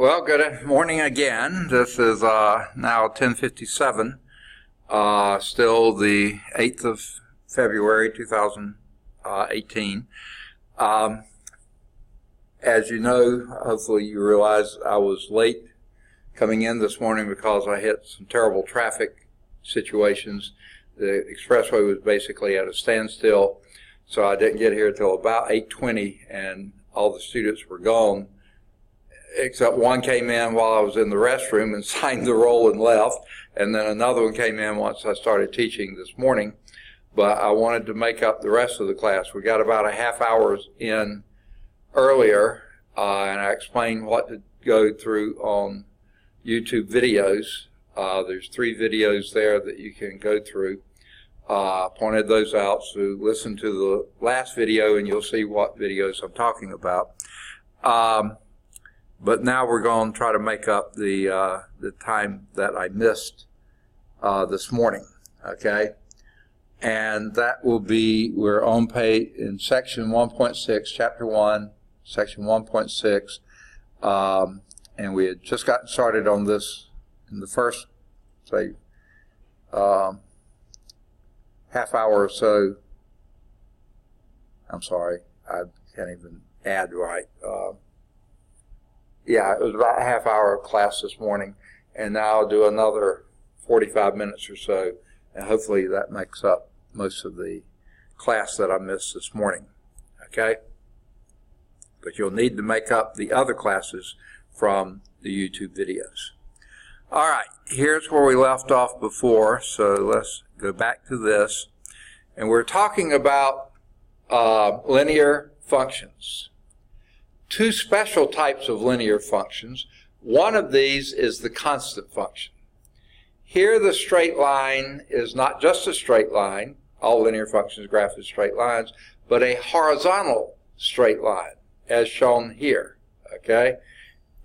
Well, good morning again. This is now 10:57, still the 8th of February 2018. As you know, hopefully you realize I was late coming in this morning because I hit some terrible traffic situations. The expressway was basically at a standstill, so I didn't get here until about 8:20, and all the students were gone, except one came in while I was in the restroom and signed the roll and left, and then another one came in once I started teaching this morning. But I wanted to make up the rest of the class. We got about a half hour in earlier, and I explained what to go through on YouTube videos. There's 3 videos there that you can go through. Pointed those out, so listen to the last video and you'll see what videos I'm talking about. But now we're going to try to make up the time that I missed this morning, okay? And that will be, we're on page in section 1.6, chapter 1, section 1.6, and we had just gotten started on this in the first, say, half hour or so. I'm sorry, I can't even add right. Yeah, it was about a half hour of class this morning, and now I'll do another 45 minutes or so, and hopefully that makes up most of the class that I missed this morning, okay? But you'll need to make up the other classes from the YouTube videos. All right, here's where we left off before, so let's go back to this. And we're talking about linear functions. 2 special types of linear functions. One of these is the constant function. Here the straight line is not just a straight line, all linear functions graph as straight lines, but a horizontal straight line, as shown here, okay?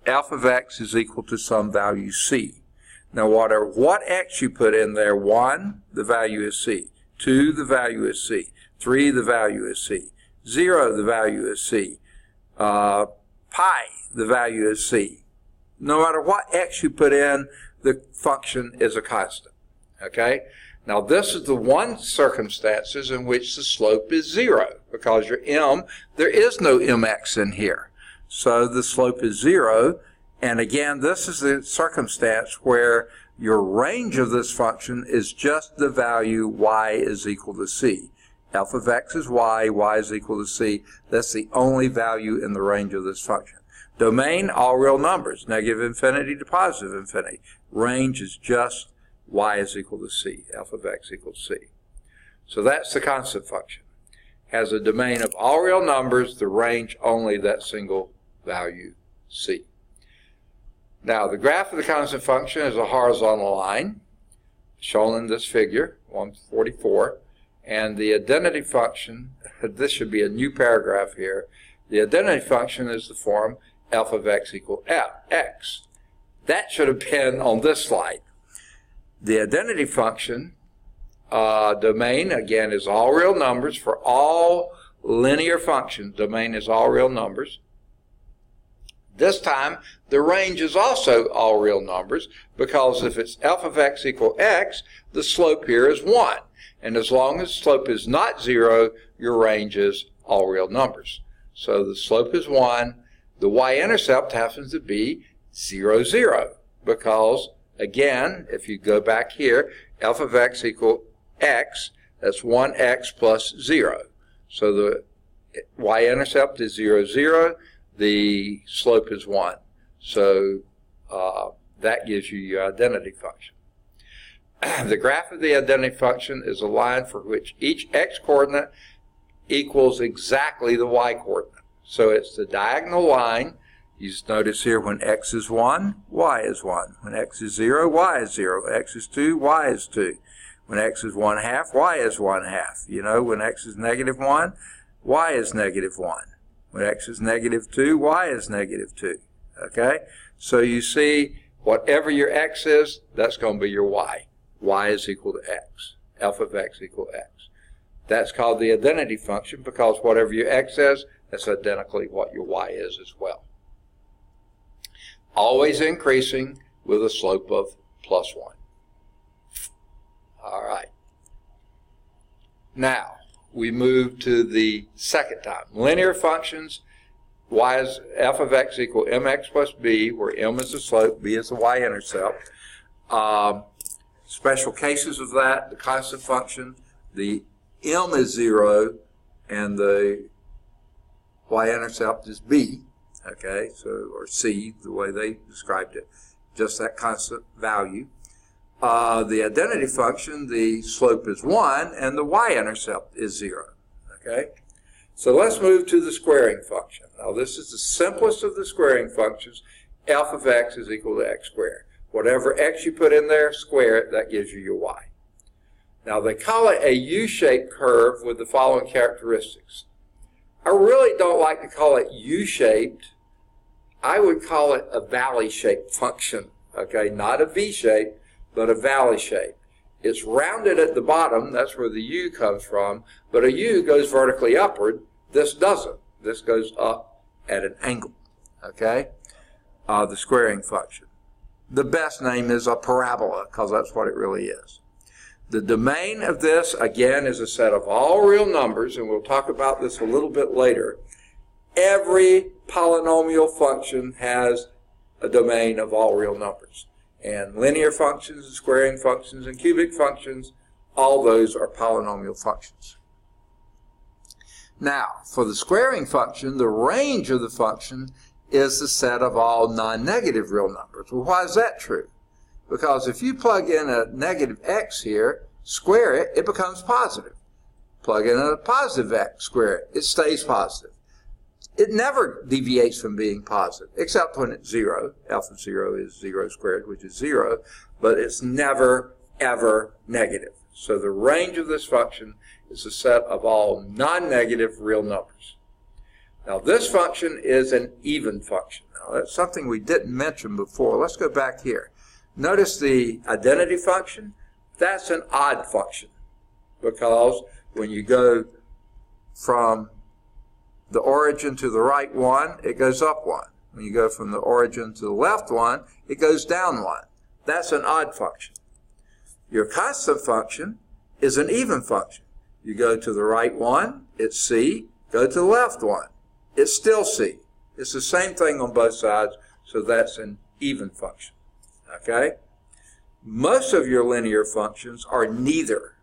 F of x is equal to some value c. Now what x you put in there, 1, the value is c. 2, the value is c. 3, the value is c. 0, the value is c. Pi, the value is c. No matter what x you put in, the function is a constant. Okay? Now this is the one circumstances in which the slope is 0, because your m, there is no mx in here. So the slope is 0, and again, this is the circumstance where your range of this function is just the value y is equal to c. F of x is y, y is equal to c. That's the only value in the range of this function. Domain, all real numbers, negative infinity to positive infinity. Range is just y is equal to c, f of x equals c. So that's the constant function. Has a domain of all real numbers, the range only that single value c. Now the graph of the constant function is a horizontal line, shown in this figure, 144. And the identity function, this should be a new paragraph here, the identity function is the form f of x equal x. That should have been on this slide. The identity function domain, again, is all real numbers. For all linear functions, domain is all real numbers. This time, the range is also all real numbers, because if it's f of x equal x, the slope here is 1. And as long as the slope is not 0, your range is all real numbers. So the slope is 1. The y-intercept happens to be 0, 0. Because, again, if you go back here, f of x equal x, that's 1x plus 0. So the y-intercept is 0, 0. The slope is 1. So that gives you your identity function. The graph of the identity function is a line for which each x-coordinate equals exactly the y-coordinate. So it's the diagonal line. You just notice here when x is 1, y is 1. When x is 0, y is 0. X is 2, y is 2. When x is 1/2, y is 1/2. You know, when x is negative 1, y is negative 1. When x is negative 2, y is negative 2. Okay? So you see, whatever your x is, that's going to be your y. Y is equal to x. F of x equal x. That's called the identity function, because whatever your x is, that's identically what your y is as well. always increasing with a slope of +1. All right. Now, we move to the second time. Linear functions, y is f of x equal mx plus b, where m is the slope, b is the y-intercept. Special cases of that, the constant function, the m is 0, and the y-intercept is b, okay, so, or c, the way they described it, just that constant value. The identity function, the slope is 1, and the y-intercept is 0, okay? So let's move to the squaring function. Now this is the simplest of the squaring functions. F of x is equal to x squared. Whatever x you put in there, square it, that gives you your y. Now they call it a U-shaped curve with the following characteristics. I really don't like to call it U-shaped. I would call it a valley-shaped function, okay? Not a V-shape, but a valley shape. It's rounded at the bottom, that's where the U comes from, but a U goes vertically upward. This doesn't. This goes up at an angle, okay? The squaring function. The best name is a parabola, because that's what it really is. The domain of this, again, is a set of all real numbers, and we'll talk about this a little bit later. Every polynomial function has a domain of all real numbers. And linear functions, and squaring functions, and cubic functions, all those are polynomial functions. Now, for the squaring function, the range of the function is the set of all non-negative real numbers. Well, why is that true? Because if you plug in a negative x here, square it, it becomes positive. Plug in a positive x, square it, it stays positive. It never deviates from being positive, except when it's 0. F of 0 is 0 squared, which is 0, but it's never, ever negative. So the range of this function is a set of all non-negative real numbers. Now this function is an even function. Now that's something we didn't mention before. Let's go back here. Notice the identity function. That's an odd function, because when you go from the origin to the right one, it goes up 1. When you go from the origin to the left one, it goes down 1. That's an odd function. Your constant function is an even function. You go to the right one, it's C. Go to the left one, it's still C. It's the same thing on both sides, so that's an even function. Okay? Most of your linear functions are neither.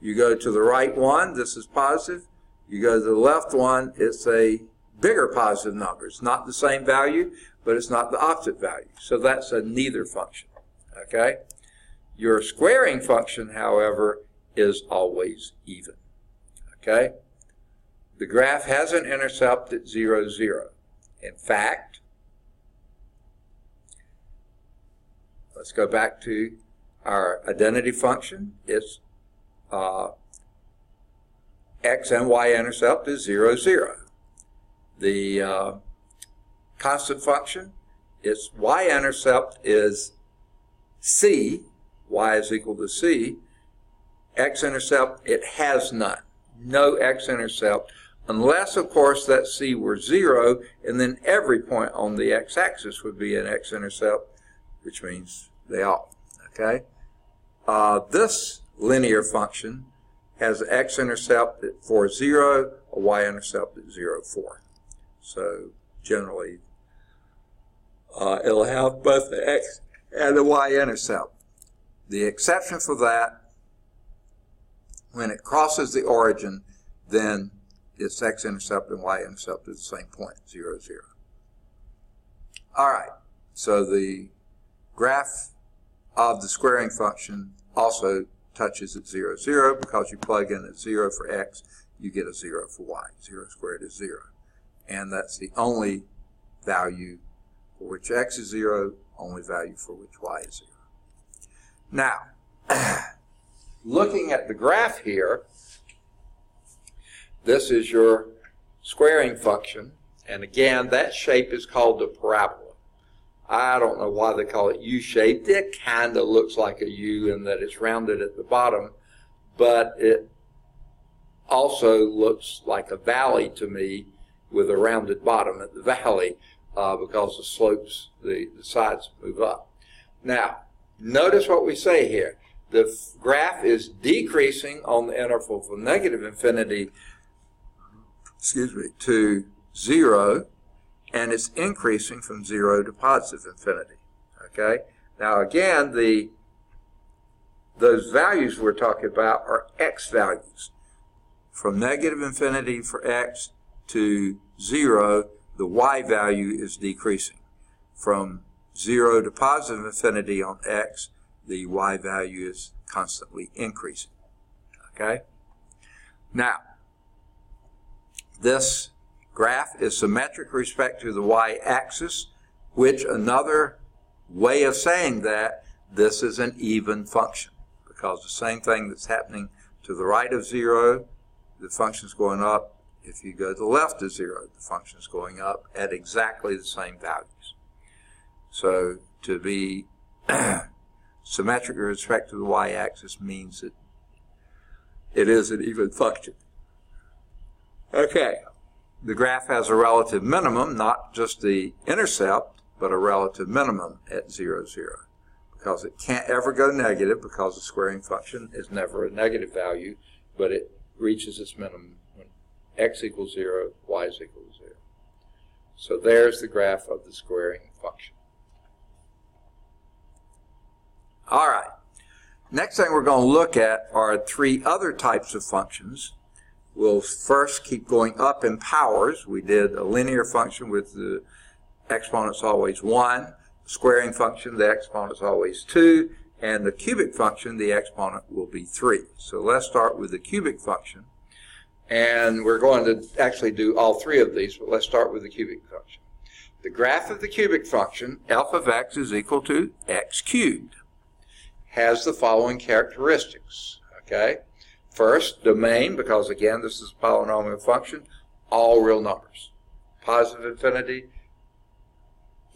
You go to the right one, this is positive. You go to the left one, it's a bigger positive number. It's not the same value, but it's not the opposite value. So that's a neither function. Okay? Your squaring function, however, is always even. Okay? The graph has an intercept at 0, 0. In fact, let's go back to our identity function. It's x and y-intercept is 0, 0. The constant function, its y-intercept is c, y is equal to c. X-intercept, it has none. No x-intercept, unless, of course, that c were 0, and then every point on the x-axis would be an x-intercept, which means they all. Okay? This linear function has an x-intercept at 4, 0, a y-intercept at 0, 4. So generally, it'll have both the x and the y-intercept. The exception for that, when it crosses the origin, then its x-intercept and y-intercept is the same point, 0, 0. All right, so the graph of the squaring function also touches at 0, 0, because you plug in at 0 for x, you get a 0 for y. 0 squared is 0. And that's the only value for which x is 0, only value for which y is 0. Now, looking at the graph here, this is your squaring function. And again, that shape is called the parabola. I don't know why they call it U-shaped. It kind of looks like a U in that it's rounded at the bottom, but it also looks like a valley to me with a rounded bottom at the valley. because the slopes, the sides move up. Now, notice what we say here. The graph is decreasing on the interval from negative infinity, to 0, and it's increasing from 0 to positive infinity. Okay? Now again, those values we're talking about are x values. From negative infinity for x to 0, the y value is decreasing. From 0 to positive infinity on x, the y value is constantly increasing. Okay? Now, this graph is symmetric with respect to the y-axis, which another way of saying that this is an even function, because the same thing that's happening to the right of 0, the function's going up. If you go to the left of 0, the function's going up at exactly the same values. So to be symmetric with respect to the y-axis means that it is an even function. Okay, the graph has a relative minimum, not just the intercept, but a relative minimum at 0, 0. Because it can't ever go negative, because the squaring function is never a negative value, but it reaches its minimum when x equals 0, y is equal to 0. So there's the graph of the squaring function. All right. Next thing we're going to look at are 3 other types of functions. We'll first keep going up in powers. We did a linear function with the exponents always 1. Squaring function, the exponent is always 2, and the cubic function, the exponent will be 3. So let's start with the cubic function, and we're going to actually do all 3 of these, but let's start with the cubic function. The graph of the cubic function, f of x is equal to x cubed, has the following characteristics. Okay, first, domain, because again this is a polynomial function, all real numbers. Positive infinity,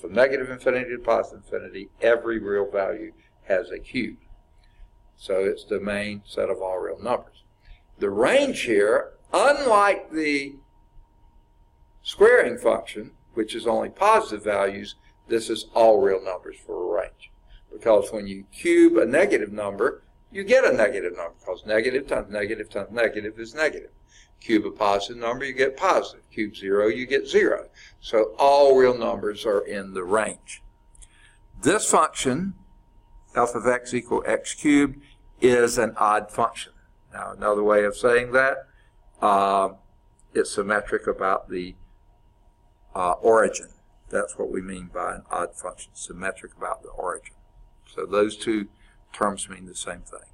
from negative infinity to positive infinity, every real value has a cube. So it's domain set of all real numbers. The range here, unlike the squaring function, which is only positive values, this is all real numbers for a range. Because when you cube a negative number, you get a negative number, because negative times negative is negative. Cube a positive number, you get positive. Cube 0, you get 0. So all real numbers are in the range. This function, f of x equal x cubed, is an odd function. Now, another way of saying that, it's symmetric about the origin. That's what we mean by an odd function, symmetric about the origin. So those 2 terms mean the same thing.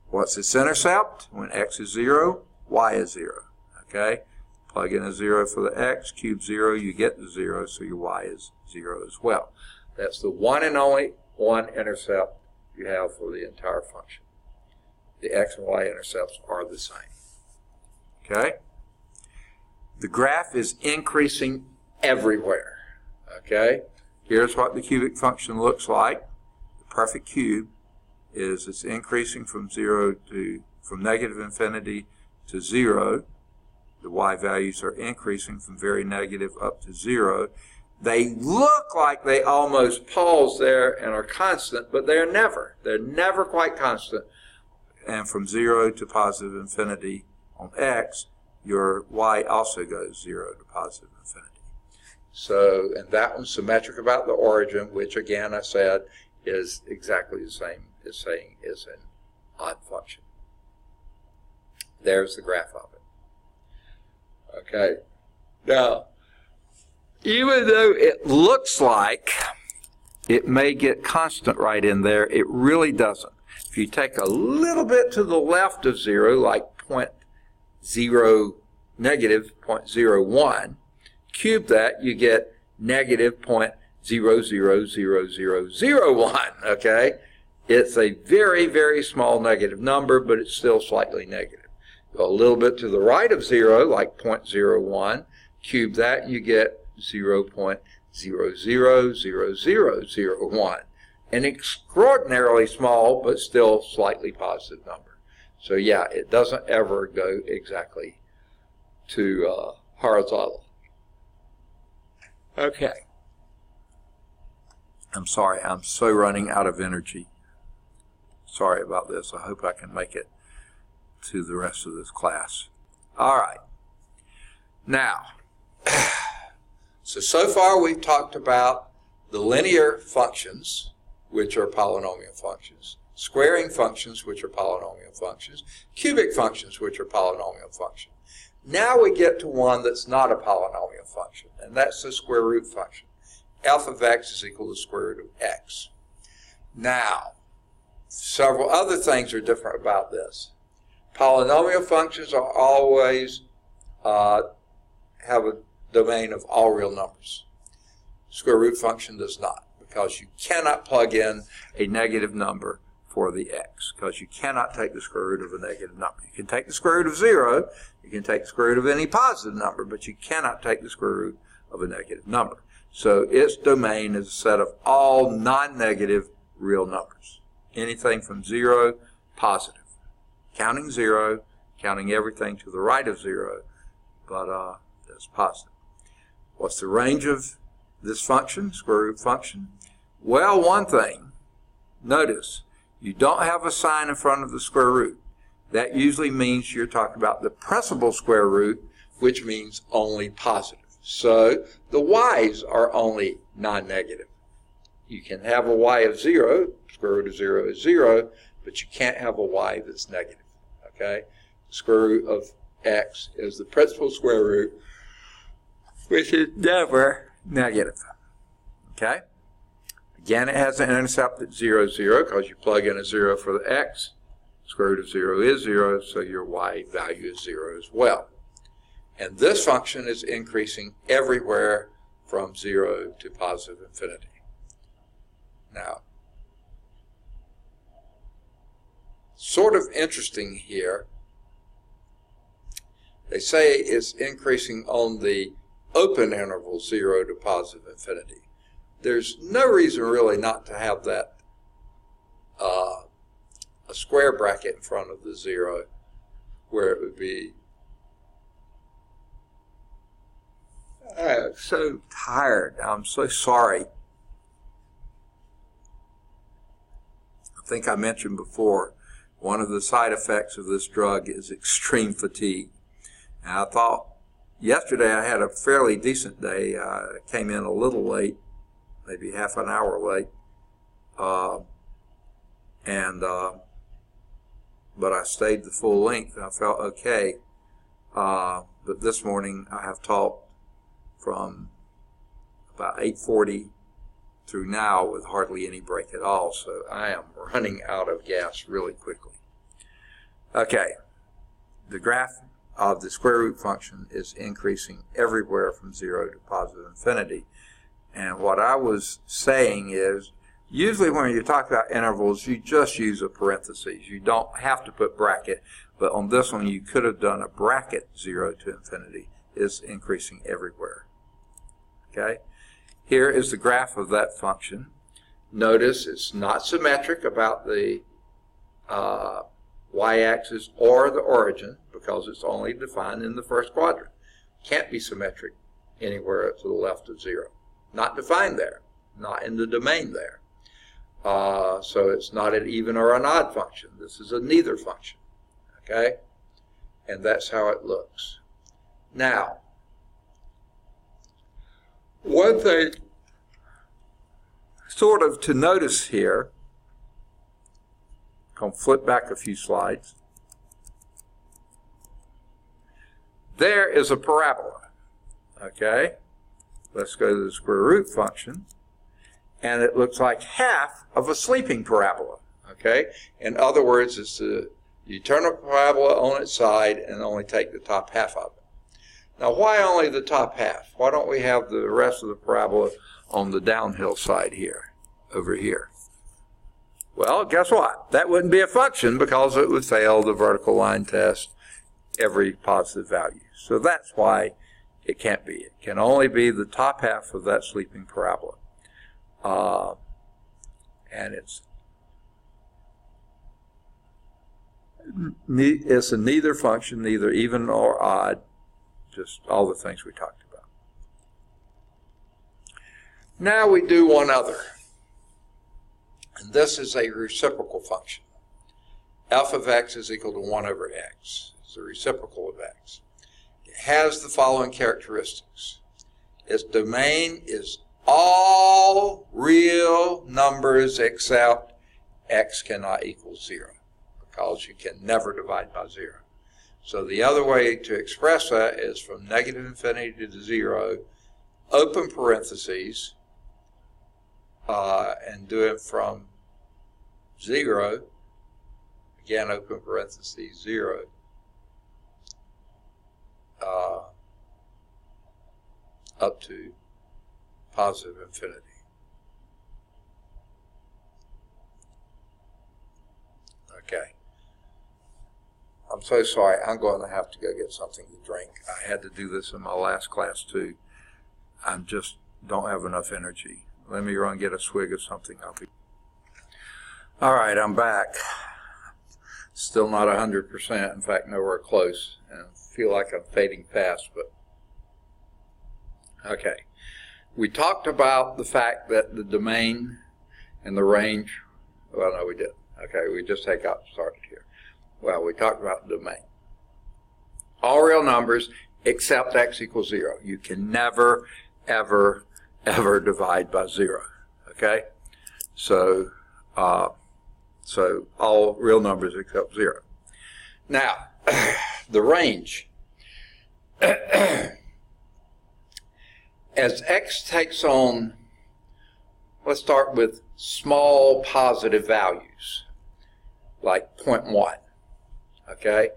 What's its intercept? When x is 0, y is 0. Okay? Plug in a 0 for the x, cube 0, you get the 0, so your y is 0 as well. That's the one and only one intercept you have for the entire function. The x and y intercepts are the same. Okay? The graph is increasing everywhere. Okay? Here's what the cubic function looks like. The perfect cube is it's increasing from negative infinity to 0. The y values are increasing from very negative up to 0. They look like they almost pause there and are constant, but they're never. They're never quite constant. And from 0 to positive infinity on x, your y also goes 0 to positive infinity. So, and that one's symmetric about the origin, which again I said is exactly the same as saying is an odd function. There's the graph of it. Okay. Now, even though it looks like it may get constant right in there, it really doesn't. If you take a little bit to the left of 0, like negative 0.01, cube that, you get negative 0.000001, okay? It's a very, very small negative number, but it's still slightly negative. Go a little bit to the right of 0, like 0.01, cube that, you get 0.000001. An extraordinarily small, but still slightly positive number. So yeah, it doesn't ever go exactly to horizontal. Okay, I'm sorry, I'm so running out of energy. Sorry about this. I hope I can make it to the rest of this class. All right. Now, so far we've talked about the linear functions, which are polynomial functions, squaring functions, which are polynomial functions, cubic functions, which are polynomial functions. Now we get to one that's not a polynomial function, and that's the square root function. F of x is equal to the square root of x. Now, several other things are different about this. Polynomial functions are always have a domain of all real numbers. Square root function does not, because you cannot plug in a negative number for the x, because you cannot take the square root of a negative number. You can take the square root of 0, you can take the square root of any positive number, but you cannot take the square root of a negative number. So its domain is a set of all non-negative real numbers. Anything from 0, positive. Counting 0, counting everything to the right of 0, but that's positive. What's the range of this function, square root function? Well, one thing, notice, you don't have a sign in front of the square root. That usually means you're talking about the principal square root, which means only positive. So the y's are only non-negative. You can have a y of 0, square root of 0 is 0, but you can't have a y that's negative. Okay? The square root of x is the principal square root, which is never negative. Okay? Again, it has an intercept at 0, 0, because you plug in a 0 for the x. Square root of 0 is 0, so your y value is 0 as well. And this function is increasing everywhere from 0 to positive infinity. Now, sort of interesting here, they say it's increasing on the open interval 0 to positive infinity. There's no reason really not to have that a square bracket in front of the 0, where it would be I'm so tired. I'm so sorry. I think I mentioned before, one of the side effects of this drug is extreme fatigue. And I thought yesterday I had a fairly decent day. I came in a little late, maybe half an hour late, but I stayed the full length. I felt okay. But this morning I have taught from about 8:40 through now with hardly any break at all, so I am running out of gas really quickly. Okay, the graph of the square root function is increasing everywhere from 0 to positive infinity. And what I was saying is, usually when you talk about intervals, you just use a parentheses. You don't have to put bracket, but on this one you could have done a bracket 0 to infinity. Is increasing everywhere. Okay, here is the graph of that function. Notice it's not symmetric about the y-axis or the origin, because it's only defined in the first quadrant. Can't be symmetric anywhere to the left of 0. Not defined there, not in the domain there. So it's not an even or an odd function. This is a neither function. Okay, and that's how it looks. Now, one thing sort of to notice here, I'm going to flip back a few slides. There is a parabola. Okay, let's go to the square root function, and it looks like half of a sleeping parabola. Okay, in other words, it's you turn a parabola on its side and only take the top half of it. Now, why only the top half? Why don't we have the rest of the parabola on the downhill side here, over here? Well, guess what? That wouldn't be a function, because it would fail the vertical line test every positive value. So that's why it can't be. It can only be the top half of that sleeping parabola. And it's a neither function, neither even or odd. Just all the things we talked about. Now we do one other. And this is a reciprocal function. F of x is equal to 1 over x. It's the reciprocal of x. It has the following characteristics. Its domain is all real numbers except x cannot equal 0, because you can never divide by 0. So the other way to express that is from negative infinity to 0, open parentheses, and do it from 0, again open parentheses, 0, up to positive infinity. Okay. I'm so sorry. I'm going to have to go get something to drink. I had to do this in my last class too. I just don't have enough energy. Let me run get a swig of something. All right, I'm back. Still not 100%. In fact, nowhere close. And I feel like I'm fading fast, but okay. We talked about the fact that the domain and the range, well, no, we didn't. Okay, we just got started here. Well, we talked about the domain. All real numbers except x equals 0. You can never, ever, ever divide by 0. Okay? So all real numbers except 0. Now, the range. As x takes on, let's start with small positive values, like 0.1. Okay?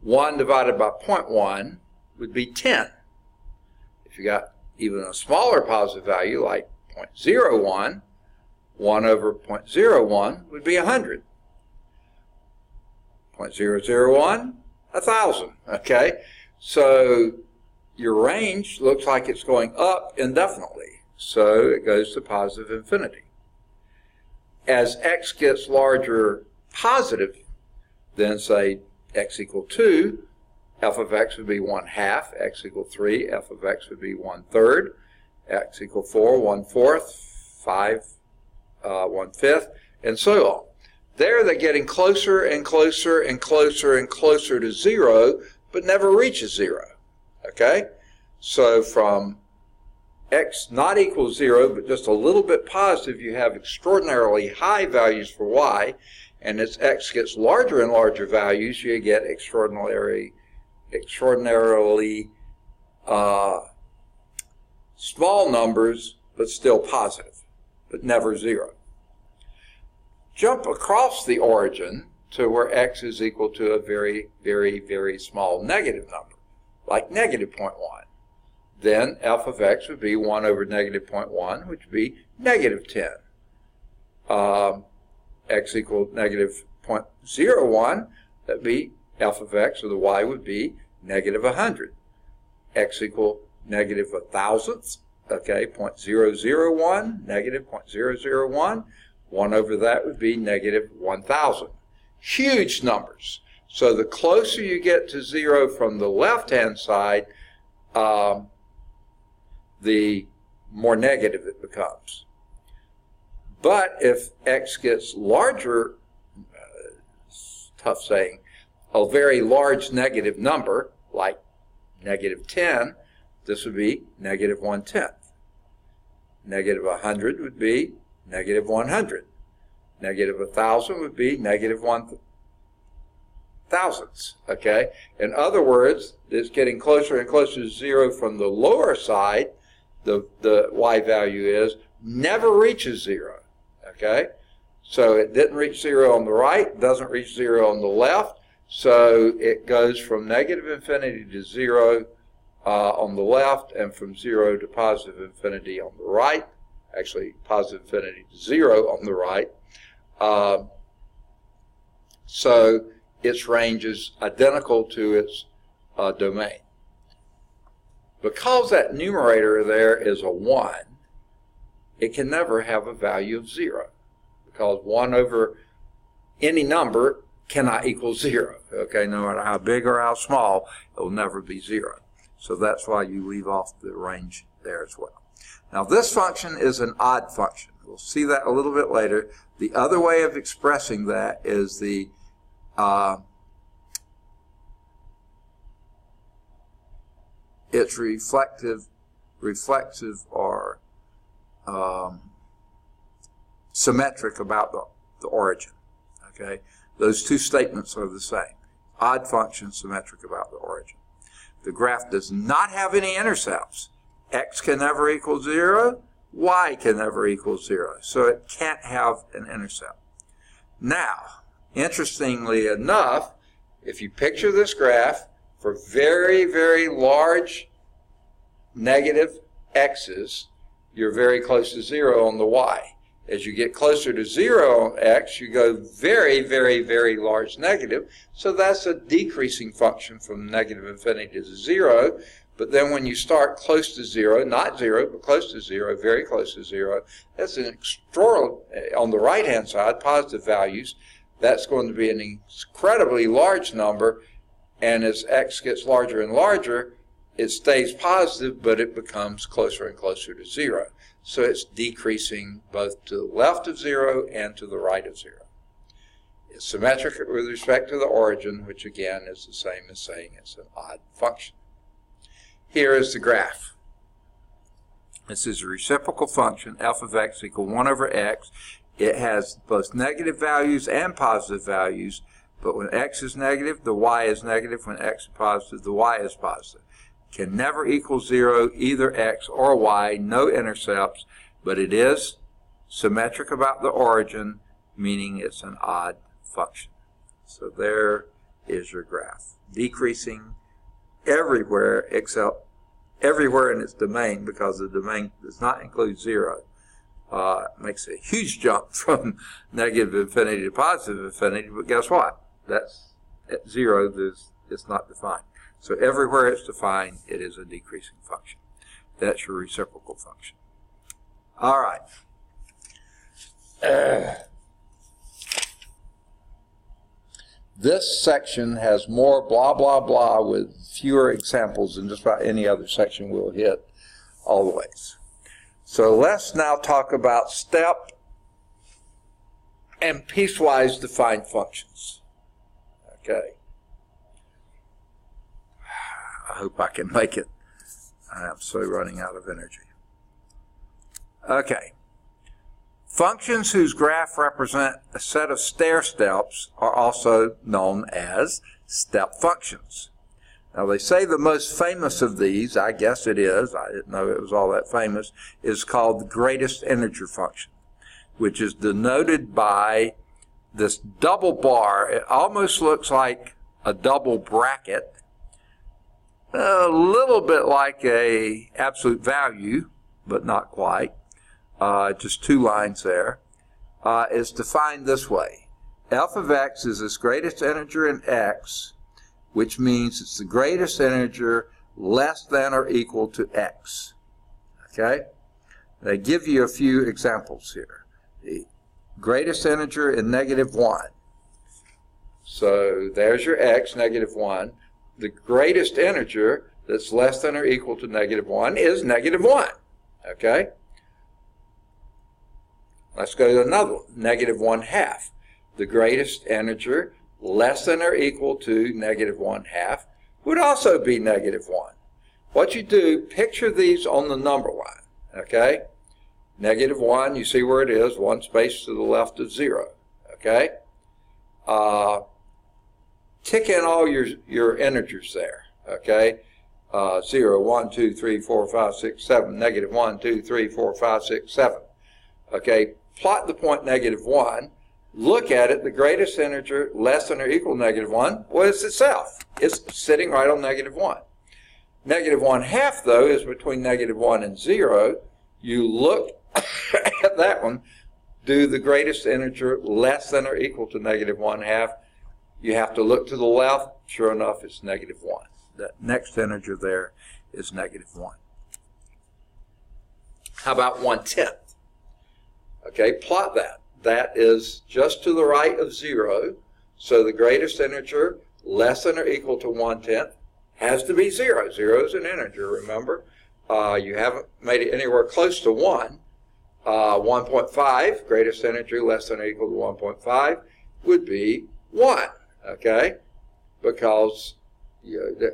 1 divided by 0.1 would be 10. If you got even a smaller positive value, like 0.01, 1 over 0.01 would be 100. 0.001, 1,000. Okay? So your range looks like it's going up indefinitely. So it goes to positive infinity. As x gets larger positive, then say x equal 2, f of x would be 1/2, x equal 3, f of x would be 1/3, x equal 4, 1/4, 5, 1/5, and so on. There they're getting closer and closer and closer and closer to 0, but never reaches 0. Okay? So from x not equal 0, but just a little bit positive, you have extraordinarily high values for y, and as x gets larger and larger values, you get extraordinarily small numbers, but still positive, but never 0. Jump across the origin to where x is equal to a very, very, very small negative number, like negative 0.1. Then f of x would be 1 over negative 0.1, which would be negative 10. X equal negative 0.01, that would be f of x, or the y would be negative 100. X equal negative 1,000th, okay, 0.001, negative 0.001. 1 over that would be negative 1,000. Huge numbers. So the closer you get to 0 from the left-hand side, the more negative it becomes. But if x gets larger, tough saying, a very large negative number, like negative 10, this would be negative 1/10. Negative 100 would be negative 100. Negative 1,000 would be negative 1,000ths. Okay? In other words, it's getting closer and closer to 0 from the lower side. The y value is never reaches 0. Okay? So it didn't reach 0 on the right, doesn't reach 0 on the left, so it goes from negative infinity to 0 on the left, and from 0 to positive infinity on the right. Actually, positive infinity to 0 on the right. So its range is identical to its domain. Because that numerator there is a 1, it can never have a value of 0. Because 1 over any number cannot equal 0. Okay, no matter how big or how small, it will never be 0. So that's why you leave off the range there as well. Now this function is an odd function. We'll see that a little bit later. The other way of expressing that is the it's reflective or symmetric about the origin. Okay, those two statements are the same. Odd function, symmetric about the origin. The graph does not have any intercepts. X can never equal 0. Y can never equal 0. So it can't have an intercept. Now, interestingly enough, if you picture this graph for very, very large negative x's, you're very close to 0 on the y. As you get closer to 0 on x, you go very, very, very large negative. So that's a decreasing function from negative infinity to 0. But then when you start close to 0, not 0, but close to 0, very close to 0, that's an extraordinary, on the right-hand side, positive values, that's going to be an incredibly large number. And as x gets larger and larger, it stays positive, but it becomes closer and closer to 0. So it's decreasing both to the left of 0 and to the right of 0. It's symmetric with respect to the origin, which again is the same as saying it's an odd function. Here is the graph. This is a reciprocal function, f of x equal 1 over x. It has both negative values and positive values, but when x is negative, the y is negative. When x is positive, the y is positive. Can never equal 0, either x or y, no intercepts, but it is symmetric about the origin, meaning it's an odd function. So there is your graph. Decreasing everywhere except everywhere in its domain, because the domain does not include 0. It makes a huge jump from negative infinity to positive infinity, but guess what? That's at 0, it's not defined. So everywhere it's defined, it is a decreasing function. That's your reciprocal function. All right. This section has more blah, blah, blah with fewer examples than just about any other section we'll hit all the ways. So let's now talk about step and piecewise defined functions. Okay. I hope I can make it. I am so running out of energy. Okay. Functions whose graph represent a set of stair steps are also known as step functions. Now they say the most famous of these, I guess it is, I didn't know it was all that famous, is called the greatest integer function, which is denoted by this double bar. It almost looks like a double bracket, a little bit like a absolute value, but not quite. Just two lines there. It's defined this way. F of x is its greatest integer in x, which means it's the greatest integer less than or equal to x. Okay? They give you a few examples here. The greatest integer in -1. So there's your x, -1. The greatest integer that's less than or equal to -1 is -1. Okay? Let's go to another one, -1/2. The greatest integer less than or equal to -1/2 would also be -1. What you do, picture these on the number line. Okay? -1, you see where it is, one space to the left of 0. Okay? Tick in all your integers there. Okay? 0, 1, 2, 3, 4, 5, 6, 7, -1, 2, 3, 4, 5, 6, 7. Okay? Plot the point -1. Look at it, the greatest integer less than or equal to -1 was itself. It's sitting right on -1. -1/2, though, is between -1 and 0. You look at that one, do the greatest integer less than or equal to -1/2. You have to look to the left. Sure enough, it's -1. That next integer there is -1. How about 1/10? Okay, plot that. That is just to the right of 0. So the greatest integer less than or equal to 1/10 has to be 0. 0 is an integer, remember. You haven't made it anywhere close to 1. 1.5, greatest integer less than or equal to 1.5, would be 1, okay? Because,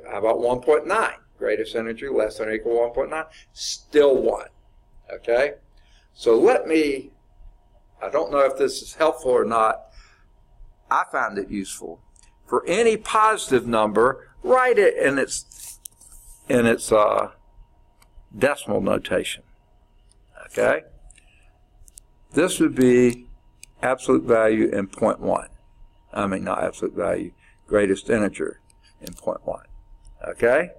how about 1.9? Greatest integer less than or equal to 1.9, still 1, okay? So let me, I don't know if this is helpful or not, I found it useful. For any positive number, write it in its decimal notation, okay? This would be absolute value in 0.1. I mean, not absolute value, greatest integer in 0.1. Okay?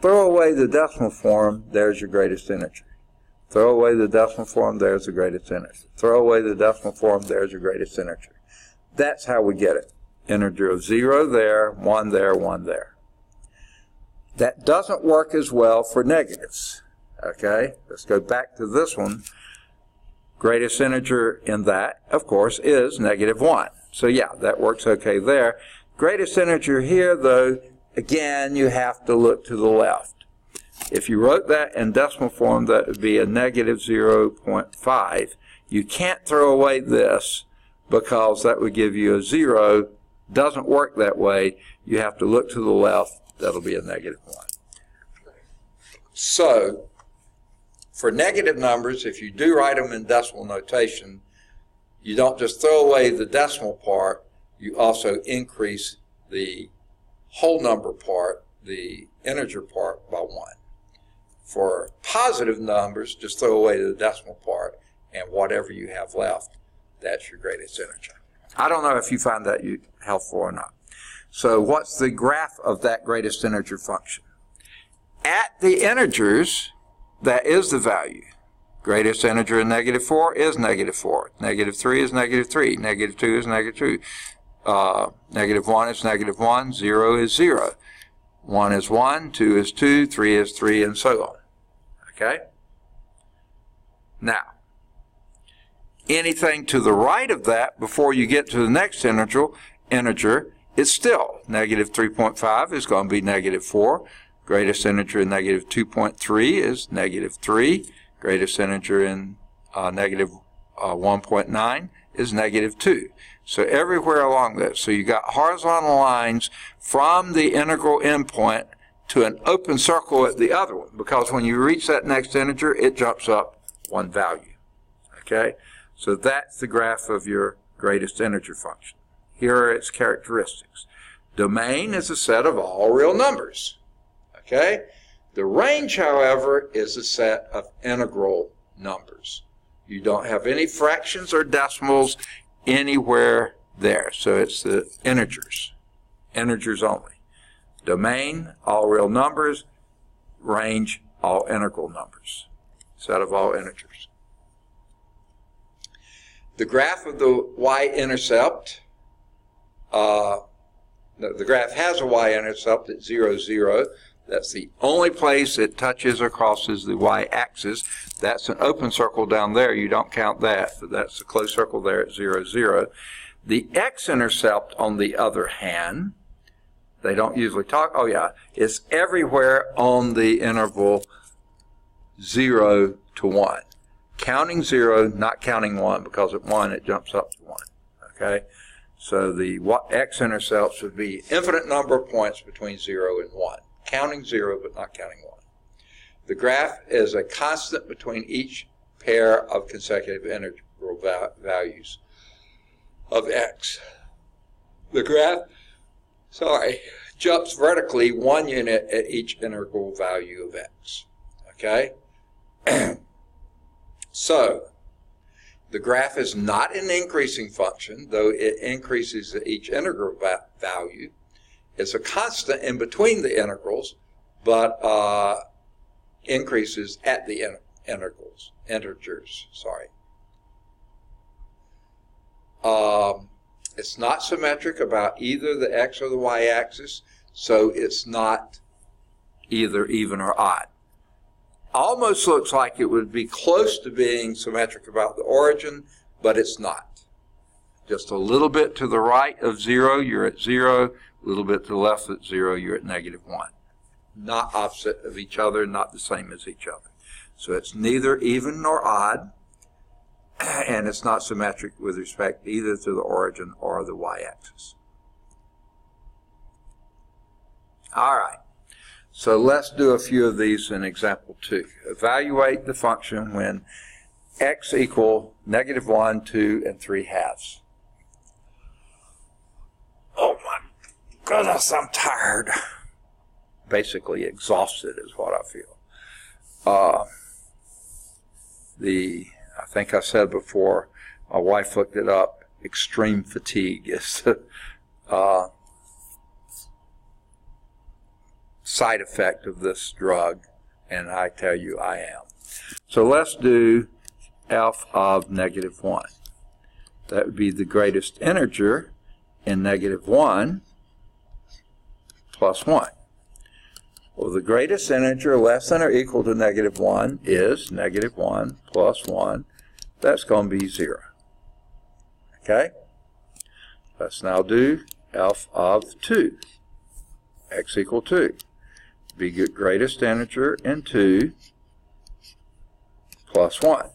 Throw away the decimal form, there's your greatest integer. Throw away the decimal form, there's the greatest integer. Throw away the decimal form, there's your greatest integer. That's how we get it. Integer of 0 there, 1 there, 1 there. That doesn't work as well for negatives. Okay? Let's go back to this one. Greatest integer in that, of course, is -1. So yeah, that works okay there. Greatest integer here, though, again, you have to look to the left. If you wrote that in decimal form, that would be a -0.5. You can't throw away this because that would give you a 0. Doesn't work that way. You have to look to the left. That'll be a -1. So, for negative numbers, if you do write them in decimal notation, you don't just throw away the decimal part, you also increase the whole number part, the integer part, by 1. For positive numbers, just throw away the decimal part, and whatever you have left, that's your greatest integer. I don't know if you find that helpful or not. So what's the graph of that greatest integer function? At the integers, that is the value. Greatest integer in -4 is -4. -3 is -3. -2 is -2. -1 is -1. 0 is 0. 1 is 1. 2 is 2. 3 is 3, and so on. Okay? Now, anything to the right of that before you get to the next integer, it's still -3.5 is going to be -4. Greatest integer in -2.3 is -3. Greatest integer in -1.9 is -2. So everywhere along that. So you got horizontal lines from the integral endpoint to an open circle at the other one, because when you reach that next integer, it jumps up 1 value. Okay? So that's the graph of your greatest integer function. Here are its characteristics. Domain is a set of all real numbers. Okay? The range, however, is a set of integral numbers. You don't have any fractions or decimals anywhere there. So it's the integers. Integers only. Domain, all real numbers. Range, all integral numbers. Set of all integers. The graph of the y-intercept, the graph has a y-intercept at 0, 0. That's the only place it touches or crosses the y-axis. That's an open circle down there. You don't count that, but that's a closed circle there at 0, 0. The x-intercept, on the other hand, they don't usually talk, oh yeah, it's everywhere on the interval 0 to 1. Counting 0, not counting 1, because at 1 it jumps up to 1. Okay? So the x-intercepts would be infinite number of points between 0 and 1. Counting 0, but not counting 1. The graph is a constant between each pair of consecutive integral values of x. The graph, jumps vertically 1 unit at each integral value of x. Okay? So, the graph is not an increasing function, though it increases at each integral value. It's a constant in between the integrals, but increases at the integers. It's not symmetric about either the x or the y-axis, so it's not either even or odd. Almost looks like it would be close to being symmetric about the origin, but it's not. Just a little bit to the right of 0, you're at 0. A little bit to the left at 0, you're at -1. Not opposite of each other, not the same as each other. So it's neither even nor odd, and it's not symmetric with respect either to the origin or the y-axis. All right, so let's do a few of these in example 2. Evaluate the function when x equal -1, 2, and 3/2. Oh my goodness, I'm tired. Basically exhausted is what I feel. I think I said before, my wife looked it up, extreme fatigue is the side effect of this drug, and I tell you I am. So let's do f of -1. That would be the greatest integer in -1 plus 1. Well, the greatest integer less than or equal to -1 is -1 plus 1. That's going to be 0. Okay? Let's now do f of 2. X equal 2. Be greatest integer in 2 plus 1.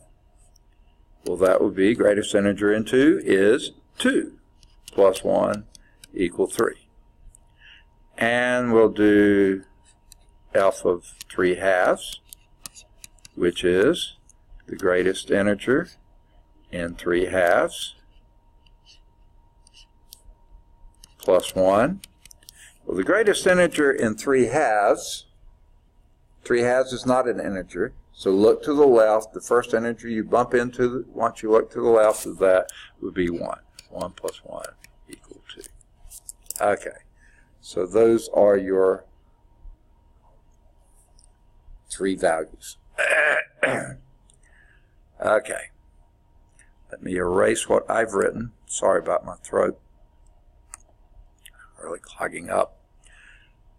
Well, that would be greatest integer in 2 is 2 plus 1 equal 3. And we'll do f of 3/2, which is the greatest integer in 3/2 plus 1. Well, the greatest integer in 3/2, 3/2 is not an integer, so look to the left. The first integer you bump into, once you look to the left of that, would be 1. 1 plus 1 equal 2. Okay, so those are your 3 values. Okay, let me erase what I've written. Sorry about my throat. Really clogging up.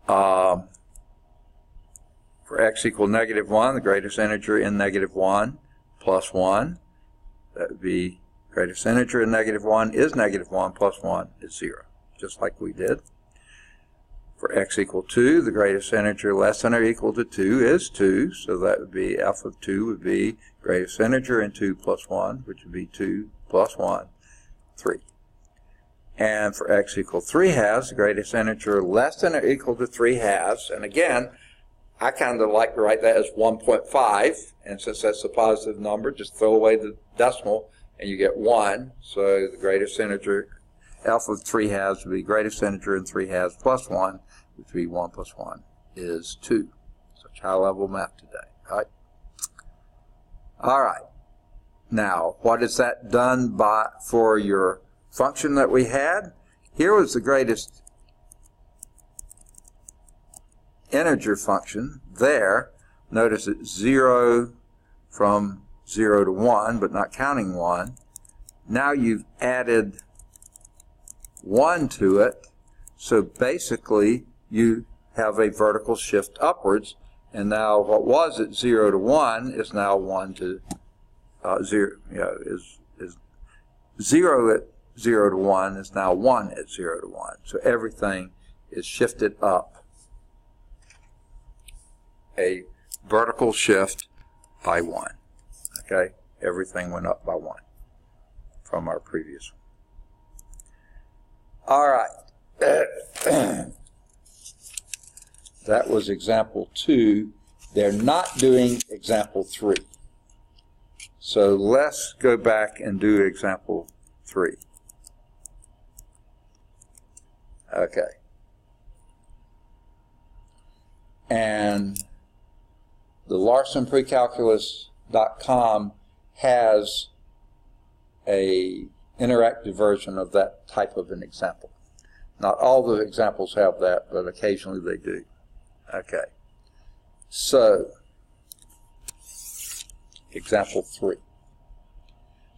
For x equal -1, the greatest integer in -1 plus 1. That would be greatest integer in -1 is -1 plus 1 is 0, just like we did. For x equal 2, the greatest integer less than or equal to 2 is 2, so that would be f of 2 would be greatest integer in 2 plus 1, which would be 2 plus 1, 3. And for x equal 3/2, the greatest integer less than or equal to 3/2, and again, I kind of like to write that as 1.5, and since that's a positive number, just throw away the decimal and you get 1. So the greatest integer, f of 3/2 would be greatest integer in 3/2 plus 1, which would be 1 plus 1 is 2. Such high-level math today, right? All right. Now, what is that done for your function that we had? Here was the greatest integer function there. Notice it's 0 from 0 to 1, but not counting 1. Now you've added 1 to it, so basically you have a vertical shift upwards, and now what was at 0 to 1 is now 1 to 0. Is 0 at 0 to 1 is now 1 at 0 to 1. So everything is shifted up. A vertical shift by 1. Okay? Everything went up by 1 from our previous one. All right. That was example 2. They're not doing example 3. So let's go back and do example 3. Okay. And the LarsonPrecalculus.com has a interactive version of that type of an example. Not all the examples have that, but occasionally they do. Okay. So, example 3.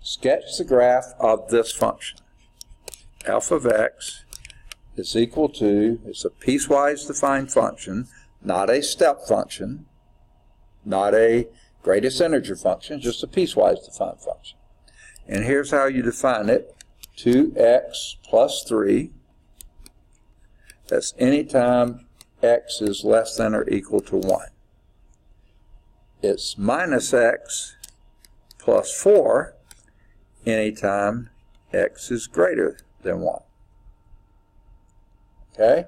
Sketch the graph of this function. F of x is equal to, it's a piecewise defined function, not a step function, not a greatest integer function, just a piecewise defined function. And here's how you define it. 2x plus 3. That's any time x is less than or equal to 1. it's minus x plus 4 anytime x is greater than 1. Okay?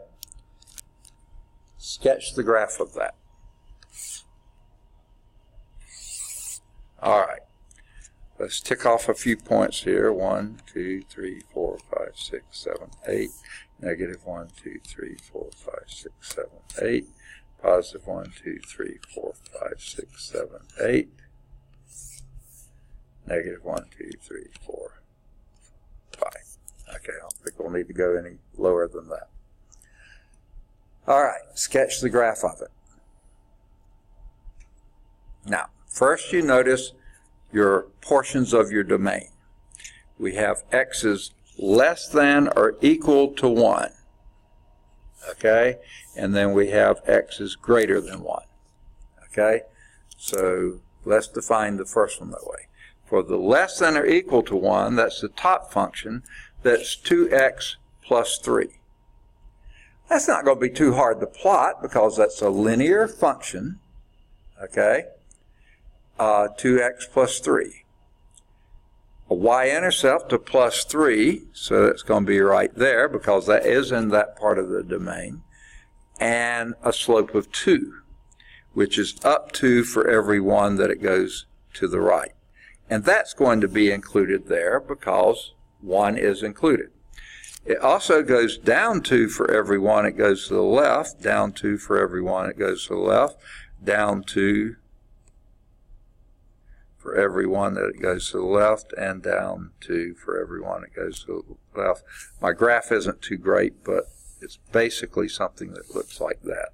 Sketch the graph of that. All right. Let's tick off a few points here. 1, 2, 3, 4, 5, 6, 7, 8. Negative 1, 2, 3, 4, 5, 6, 7, 8. Positive 1, 2, 3, 4, 5, 6, 7, 8. Negative 1, 2, 3, 4, 5. Okay, I don't think we'll need to go any lower than that. All right, sketch the graph of it. Now, first you notice your portions of your domain. We have x's less than or equal to 1. Okay? And then we have x's greater than 1. Okay? So let's define the first one that way. For the less than or equal to 1, that's the top function, that's 2x plus 3. That's not going to be too hard to plot because that's a linear function. Okay? 2x plus 3. A y-intercept of plus 3, so that's going to be right there because that is in that part of the domain, and a slope of 2, which is up 2 for every one that it goes to the right. And that's going to be included there because 1 is included. It also goes down 2 for every one it goes to the left, down 2 for every one it goes to the left, down 2 for every one that it goes to the left, and down 2 for every one it goes to the left. My graph isn't too great, but it's basically something that looks like that.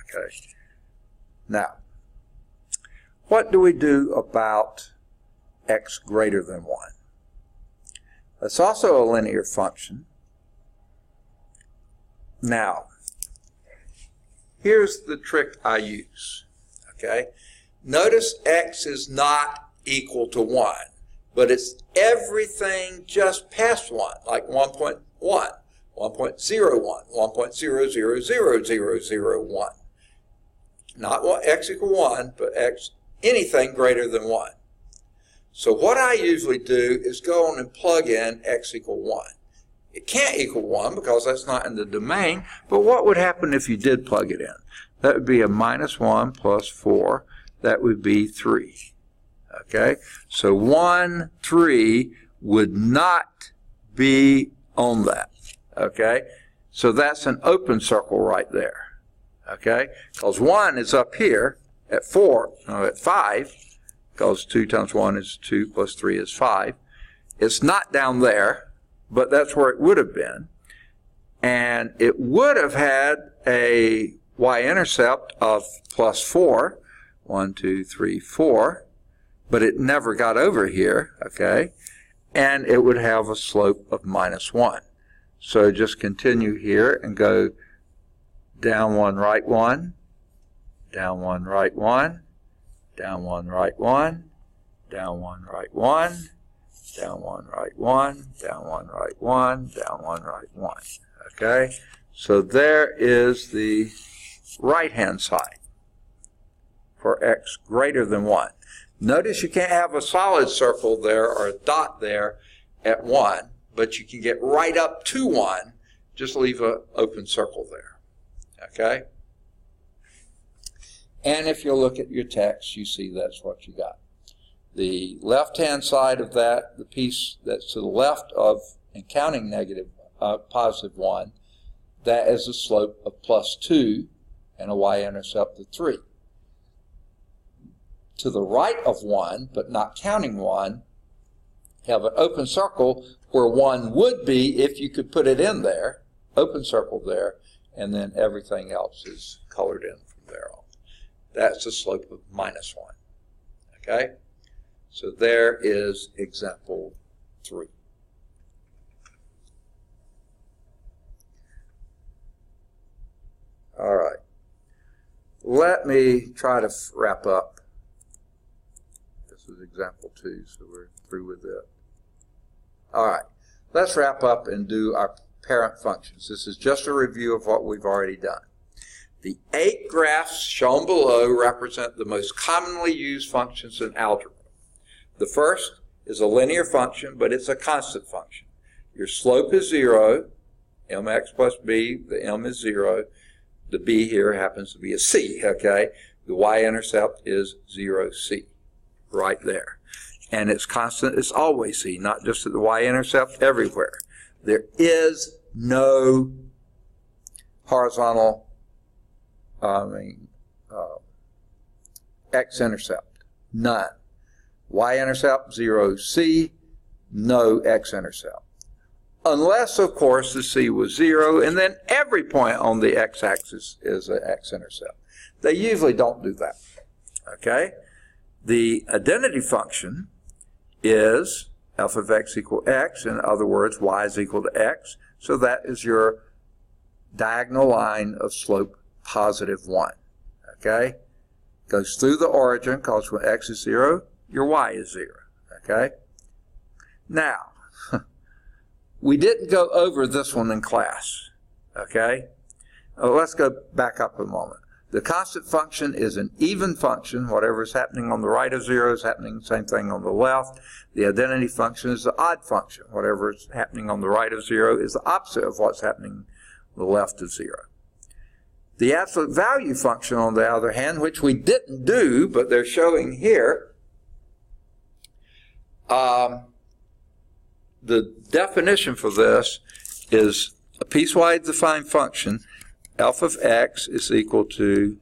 Okay. Now, what do we do about x greater than 1? That's also a linear function. Now, here's the trick I use. Okay? Notice x is not equal to 1, but it's everything just past 1, like 1.1, 1.01, 1.000001. Not x equal 1, but x anything greater than 1. So what I usually do is go on and plug in x equal 1. It can't equal 1 because that's not in the domain, but what would happen if you did plug it in? That would be a minus 1 plus 4. That would be 3. Okay? So 1, 3 would not be on that. Okay? So that's an open circle right there. Okay? Because 1 is up here at 5, because 2 times 1 is 2 plus 3 is 5. It's not down there, but that's where it would have been. And it would have had a y-intercept of plus 4. 1, 2, 3, 4, but it never got over here, okay? And it would have a slope of minus 1. So just continue here and go down 1, right 1, down 1, right 1, down 1, right 1, down 1, right 1, down 1, right 1, down 1, right 1, down 1, right 1, okay? So there is the right-hand side for x greater than 1. Notice you can't have a solid circle there or a dot there at 1, but you can get right up to 1. Just leave an open circle there. Okay? And if you look at your text, you see that's what you got. The left-hand side of that, the piece that's to the left of, and counting positive 1, that is a slope of plus 2 and a y-intercept of 3. To the right of 1, but not counting 1, have an open circle where 1 would be if you could put it in there, open circle there, and then everything else is colored in from there on. That's the slope of minus 1. Okay? So there is example 3. All right. Let me try to wrap up. This is example 2, so we're through with it. All right. Let's wrap up and do our parent functions. This is just a review of what we've already done. The 8 graphs shown below represent the most commonly used functions in algebra. The first is a linear function, but it's a constant function. Your slope is 0, mx plus b, the m is 0. The b here happens to be a c, okay? The y-intercept is 0c, right there. And it's constant, it's always c, not just at the y-intercept, everywhere. There is no horizontal x-intercept, none. Y-intercept, 0c, no x-intercept. Unless, of course, the c was 0, and then every point on the x-axis is an x-intercept. They usually don't do that, okay? The identity function is f of x equal x. In other words, y is equal to x. So that is your diagonal line of slope positive 1, okay? Goes through the origin, because when x is 0, your y is 0, okay? Now, we didn't go over this one in class, okay? Let's go back up a moment. The constant function is an even function. Whatever is happening on the right of 0 is happening the same thing on the left. The identity function is the odd function. Whatever is happening on the right of 0 is the opposite of what's happening on the left of 0. The absolute value function, on the other hand, which we didn't do, but they're showing here, the definition for this is a piecewise defined function. F of x is equal to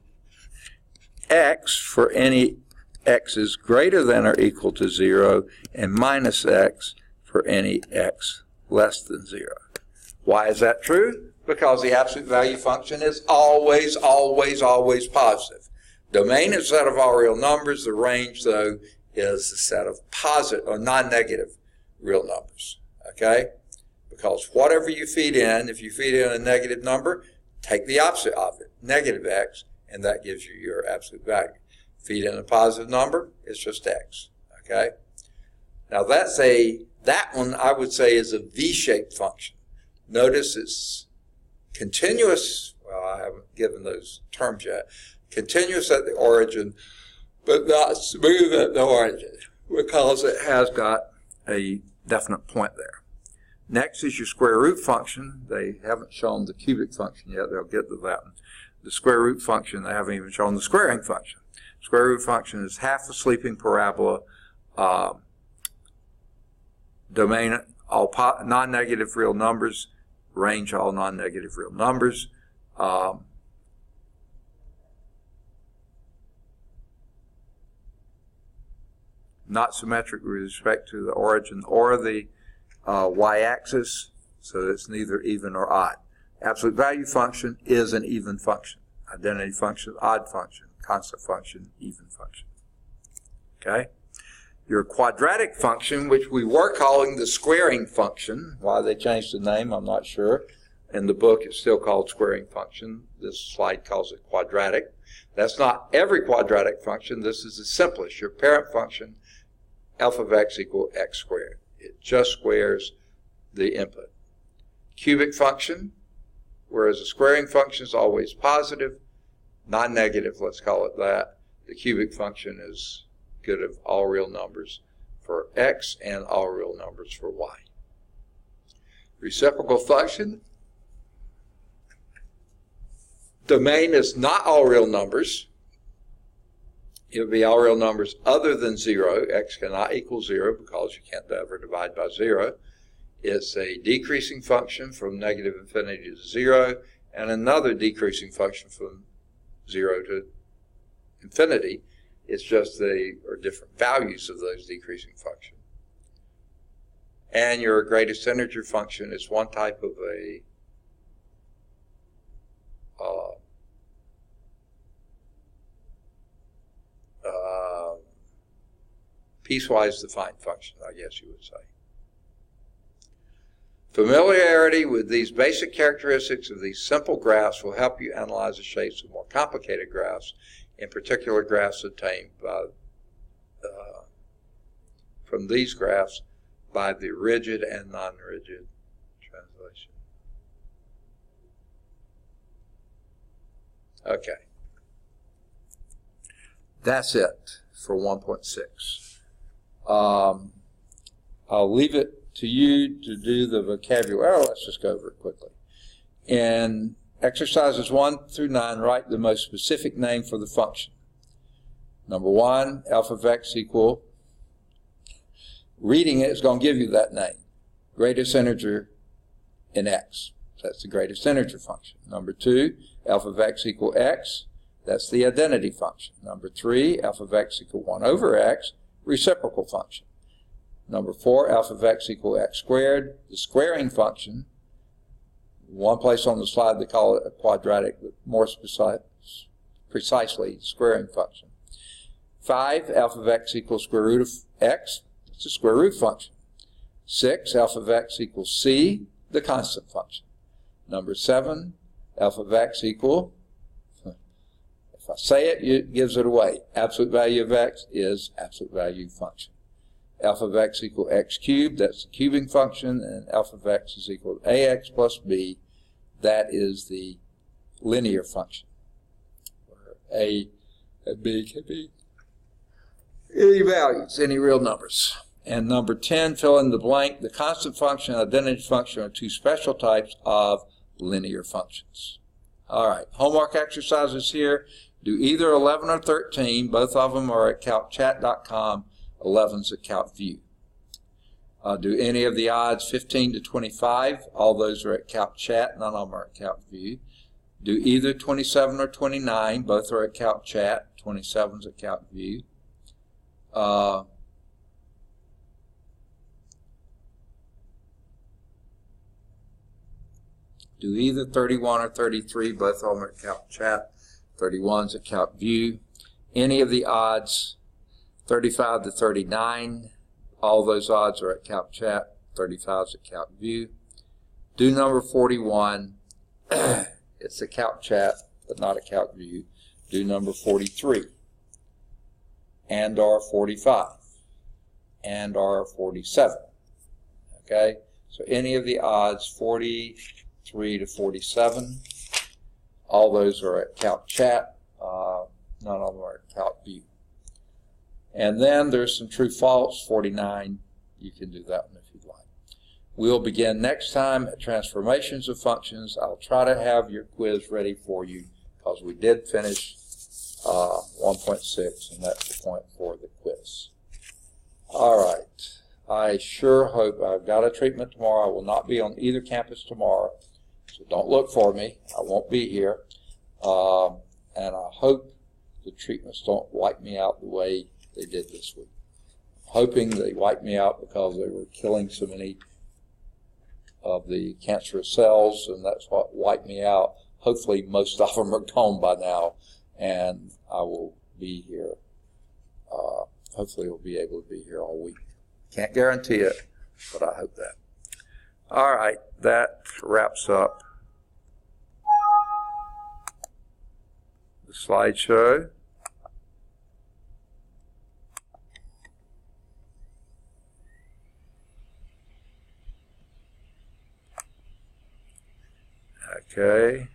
x for any x is greater than or equal to 0, and minus x for any x less than 0. Why is that true? Because the absolute value function is always, always, always positive. Domain is a set of all real numbers. The range, though, is a set of positive or non-negative real numbers, okay? Because whatever you feed in, if you feed in a negative number, take the opposite of it, negative x, and that gives you your absolute value. Feed in a positive number, it's just x, okay? Now that one I would say is a V-shaped function. Notice it's continuous, well, I haven't given those terms yet, continuous at the origin, but not smooth at the origin, because it has got a definite point there. Next is your square root function. They haven't shown the cubic function yet. They'll get to that one. The square root function, they haven't even shown the squaring function. Square root function is half a sleeping parabola, domain all non-negative real numbers, range all non-negative real numbers. Not symmetric with respect to the origin or the y-axis, so it's neither even or odd. Absolute value function is an even function. Identity function, odd function. Constant function, even function. Okay? Your quadratic function, which we were calling the squaring function, why they changed the name, I'm not sure. In the book, it's still called squaring function. This slide calls it quadratic. That's not every quadratic function. This is the simplest. Your parent function, f of x equal x squared. It just squares the input. Cubic function, whereas the squaring function is always positive, non-negative, let's call it that. The cubic function is good of all real numbers for x and all real numbers for y. Reciprocal function, domain is not all real numbers. It would be all real numbers other than 0. X cannot equal 0 because you can't ever divide by 0. It's a decreasing function from negative infinity to 0, and another decreasing function from 0 to infinity. It's just they are different values of those decreasing functions. And your greatest integer function is one type of a piecewise defined function, I guess you would say. Familiarity with these basic characteristics of these simple graphs will help you analyze the shapes of more complicated graphs, in particular graphs obtained by, from these graphs by the rigid and non-rigid translation. Okay. That's it for 1.6. I'll leave it to you to do the vocabulary. Oh, let's just go over it quickly. In exercises 1 through 9, write the most specific name for the function. Number 1, alpha of x equal, reading it is going to give you that name, greatest integer in x. That's the greatest integer function. Number 2, alpha of x equal x. That's the identity function. Number 3, alpha of x equal 1 over x, reciprocal function. Number 4, alpha of x equal x squared, the squaring function. One place on the slide they call it a quadratic, but more precisely, squaring function. 5, alpha of x equals square root of x. It's a square root function. 6, alpha of x equals c, the constant function. Number 7, alpha of x equal, if I say it, it gives it away. Absolute value of x is absolute value function. Alpha of x equal x cubed, that's the cubing function, and alpha of x is equal to ax plus b, that is the linear function. Where a and b can be any values, any real numbers. And number 10, fill in the blank. The constant function and identity function are two special types of linear functions. All right, homework exercises here. Do either 11 or 13. Both of them are at calcchat.com. 11's at CalcView. Do any of the odds 15 to 25. All those are at CalcChat. None of them are at CalcView. Do either 27 or 29. Both are at CalcChat. 27's at CalcView. Do either 31 or 33. Both of them are at CalcChat. 31's at CalcView. Any of the odds 35 to 39. All those odds are at CalcChat. 35's at CalcView. Do number 41. It's a CalcChat, but not a CalcView. Do number 43. And or 45. And or 47. Okay? So any of the odds 43 to 47. All those are at CalcChat. None of them are at CalcView. And then there's some true false, 49. You can do that one if you'd like. We'll begin next time at transformations of functions. I'll try to have your quiz ready for you because we did finish 1.6, and that's the point for the quiz. All right. I sure hope I've got a treatment tomorrow. I will not be on either campus tomorrow, so don't look for me. I won't be here. And I hope the treatments don't wipe me out the way they did this week. I'm hoping they wiped me out because they were killing so many of the cancerous cells, and that's what wiped me out. Hopefully most of them are gone by now, and I will be here. Hopefully we'll be able to be here all week. Can't guarantee it, but I hope that. All right, that wraps up the slideshow. Okay.